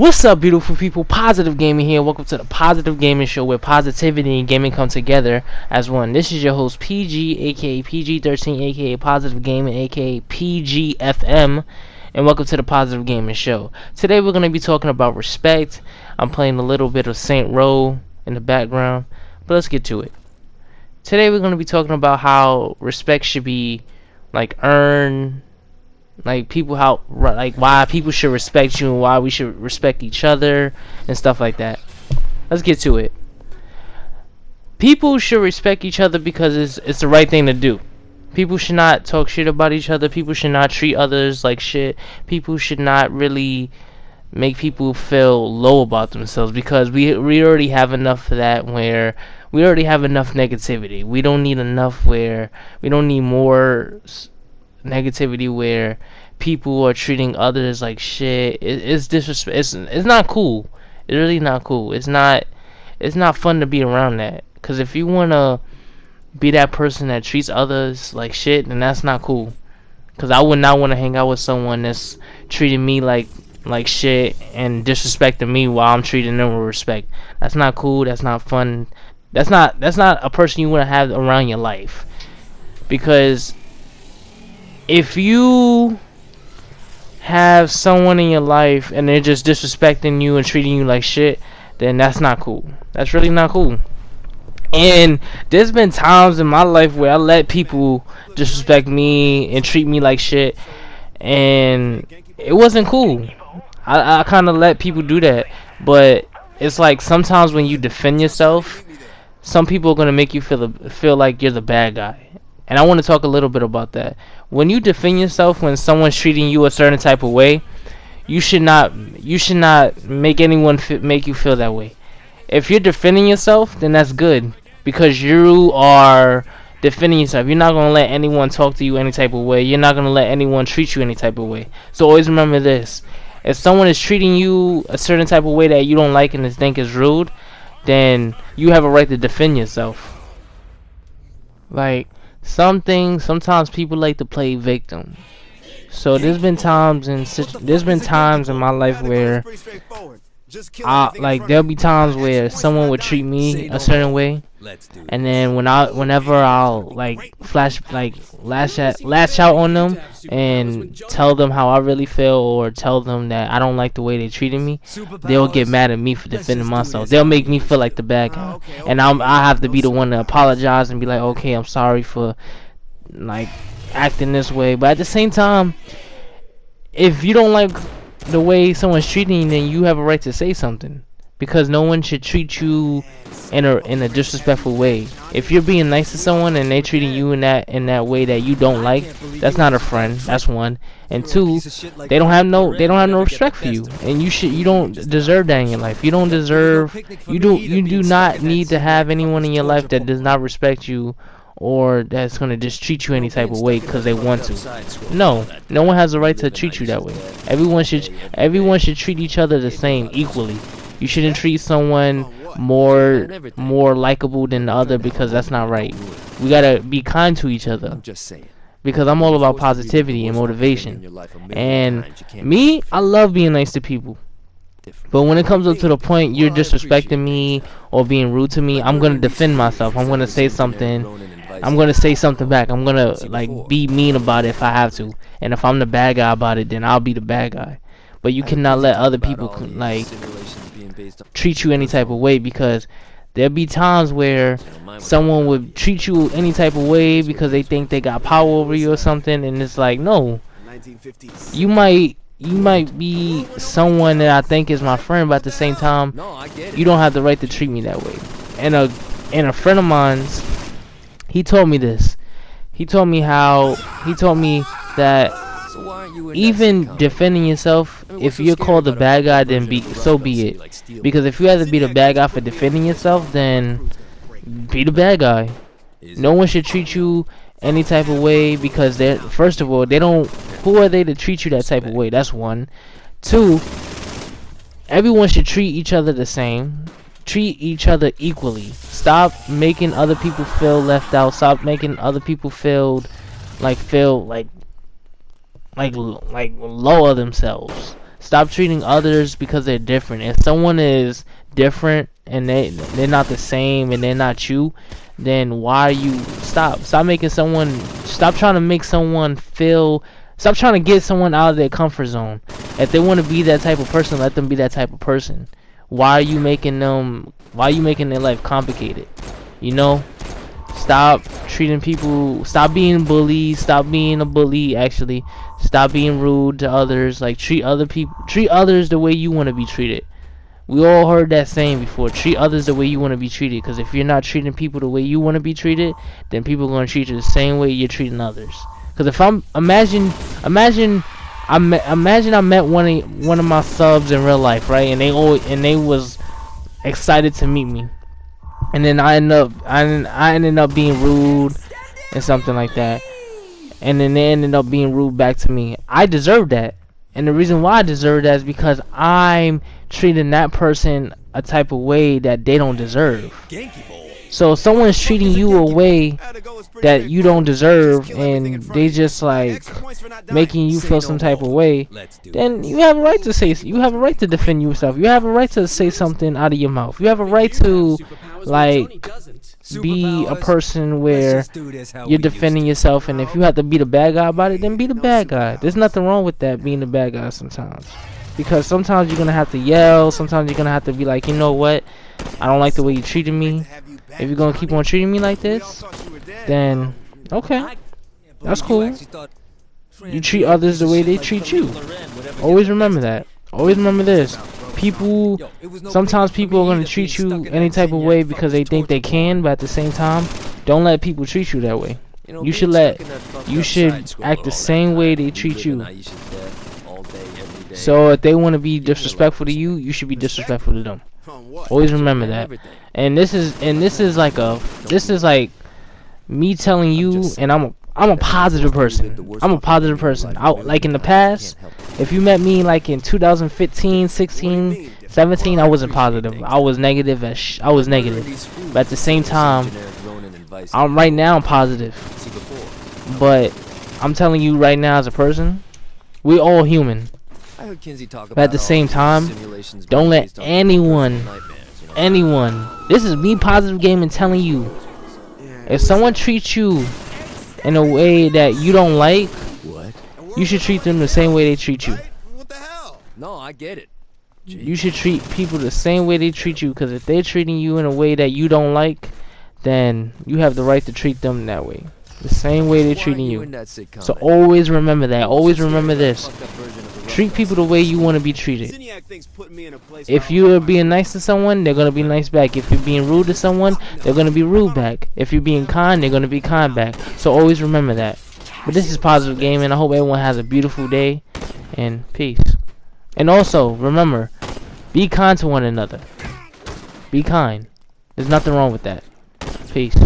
What's up, beautiful people? Positive Gaming here. Welcome to the Positive Gaming Show, where positivity and gaming come together as one. This is your host, PG, aka PG13, aka Positive Gaming, aka PGFM, and welcome to the Positive Gaming Show. Today we're going to be talking about respect. I'm playing a little bit of Saint Row in the background, but let's get to it. Today we're going to be talking about how respect should be earned. Why people should respect you and why we should respect each other and stuff like that. Let's get to it. People should respect each other because it's the right thing to do. People should not talk shit about each other. People should not treat others like shit. People should not really make people feel low about themselves, because we already have enough of that, where we already have enough negativity. We don't need more negativity where people are treating others like shit. It's disrespect. It's not cool. It's really not cool. It's not fun to be around that. Because if you wanna be that person that treats others like shit, then that's not cool. Because I would not want to hang out with someone that's treating me like shit and disrespecting me while I'm treating them with respect. That's not cool. That's not fun. That's not a person you want to have around your life. Because if you have someone in your life and they're just disrespecting you and treating you like shit, then that's not cool. That's really not cool. And there's been times in my life where I let people disrespect me and treat me like shit, and it wasn't cool. I kind of let people do that. But it's like sometimes when you defend yourself, some people are going to make you feel like you're the bad guy. And I want to talk a little bit about that. When you defend yourself, when someone's treating you a certain type of way, you should not make anyone make you feel that way. If you're defending yourself, then that's good, because you are defending yourself. You're not going to let anyone talk to you any type of way. You're not going to let anyone treat you any type of way. So always remember this. If someone is treating you a certain type of way that you don't like and think is rude, then you have a right to defend yourself. Sometimes people like to play victim. So there's been times in my life where there'll be times where someone would treat me a certain way, and then whenever I'll lash out on them and tell them how I really feel, or tell them that I don't like the way they treated me, they'll get mad at me for defending myself. They'll make me feel like the bad guy, and I have to be the one to apologize and be like, okay, I'm sorry for acting this way. But at the same time, if you don't like the way someone's treating you, then you have a right to say something, because no one should treat you in a disrespectful way. If you're being nice to someone and they treating you in that way that you don't like, that's not a friend. That's one. And two, they don't have no respect for you, and you don't deserve that in your life. You do not need to have anyone in your life that does not respect you, or that's gonna just treat you any type of way because they want to. No one has the right to treat you that way. Everyone should treat each other the same, equally. You shouldn't treat someone more likable than the other, because that's not right. We gotta be kind to each other. Because I'm all about positivity and motivation. And me, I love being nice to people. But when it comes up to the point you're disrespecting me or being rude to me, I'm gonna defend myself. I'm gonna say something. I'm gonna say something back. I'm gonna be mean about it if I have to. And if I'm the bad guy about it, then I'll be the bad guy. But you cannot let other people treat you any type of way, because there'll be times where someone would treat you any type of way because they think they got power over you or something, and it's like, no. You might be someone that I think is my friend, but at the same time, you don't have the right to treat me that way. And a friend of mine's, he told me this. He told me that even defending yourself, if you're called the bad guy, then so be it. Because if you have to be the bad guy for defending yourself, then be the bad guy. No one should treat you any type of way, because first of all, who are they to treat you that type of way? That's one. Two, everyone should treat each other the same. Treat each other equally. Stop making other people feel left out. Stop making other people feel lower themselves. Stop treating others because they're different. If someone is different and they're not the same and they're not you, then why are you stop trying to make someone feel, stop trying to get someone out of their comfort zone. If they want to be that type of person, let them be that type of person. Why are you making their life complicated? You know, stop treating people, stop being bullies, stop being a bully. Actually, stop being rude to others. Like, treat others the way you want to be treated. We all heard that saying before. Treat others the way you want to be treated. Because if you're not treating people the way you want to be treated, then people are going to treat you the same way you're treating others. Because if imagine I met one of my subs in real life, right? And they was excited to meet me, and then I ended up being rude and something like that, and then they ended up being rude back to me. I deserve that, and the reason why I deserve that is because I'm treating that person a type of way that they don't deserve. So if someone's treating you a way that you don't deserve, and they just like making you feel some type of way, then you have a right to defend yourself. You have a right to say something out of your mouth. You have a right to like be a person where you're defending yourself, and if you have to be the bad guy about it, then be the bad guy. There's nothing wrong with that, being the bad guy sometimes. Because sometimes you're gonna have to yell, sometimes you're gonna have to be like, you know what, I don't like the way you treated me. If you're gonna keep on treating me like this, then okay, that's cool. You treat others the way they treat you. Always remember that. Always remember this. Sometimes people are gonna treat you any type of way because they think they can, but at the same time, don't let people treat you that way. You should act the same way they treat you. So if they want to be disrespectful to you, you should be disrespectful to them. Always remember that. And this is like me telling you, and I'm a positive person. I'm a positive person. Like in the past, if you met me like in 2015, 16, 17, I wasn't positive. I was negative I was negative. But at the same time, right now I'm positive. But I'm telling you right now, as a person, we all human. But at the same time, don't let anyone, this is me positive gaming telling you, if someone treats you in a way that you don't like, you should treat them the same way they treat you. No, I get it. You should treat people the same way they treat you, because if they're treating you in a way that you don't like, then you have the right to treat them that way, the same way they're treating you. So always remember that. Always remember this. Treat people the way you want to be treated. If you're being nice to someone, they're going to be nice back. If you're being rude to someone, they're going to be rude back. If you're being kind, they're going to be kind back. So always remember that. But this is Positive Gaming. I hope everyone has a beautiful day, and peace. And also, remember, be kind to one another. Be kind. There's nothing wrong with that. Peace.